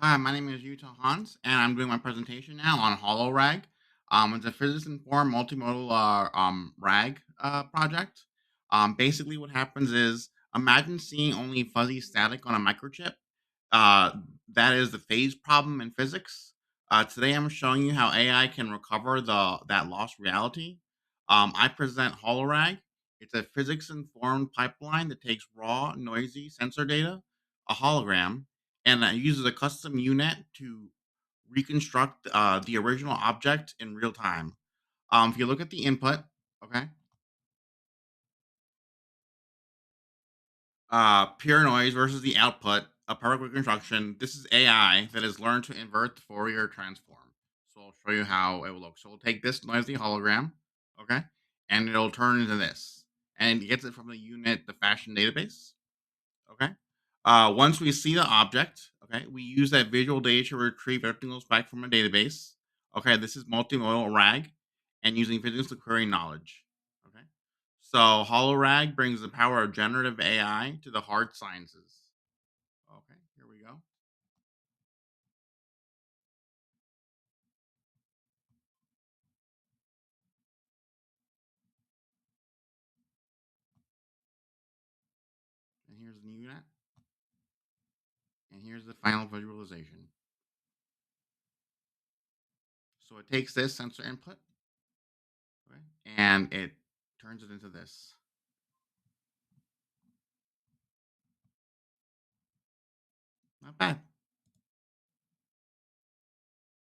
Hi, my name is Utah Hans, and I'm doing my presentation now on HoloRag. It's a physics-informed multimodal RAG project. Basically, what happens is imagine seeing only fuzzy static on a microchip. Uh, that is the phase problem in physics. Today, I'm showing you how AI can recover that lost reality. I present HoloRag. It's a physics-informed pipeline that takes raw, noisy sensor data, a hologram, and uses a custom unit to reconstruct the original object in real time. If you look at the input, okay, pure noise versus the output, a perfect reconstruction. This is AI that has learned to invert the Fourier transform. So I'll show you how it will look. So we'll take this noisy hologram, okay, and it'll turn into this, and it gets it from the unit, the fashion database. Okay. Once we see the object, okay, we use that visual data to retrieve everything else back from a database. Okay, this is multimodal RAG and using physics to query knowledge. Okay. So HoloRag brings the power of generative AI to the hard sciences. Okay, here we go. And here's the new unit. And here's the final visualization. So it takes this sensor input, okay, and it turns it into this. Not bad.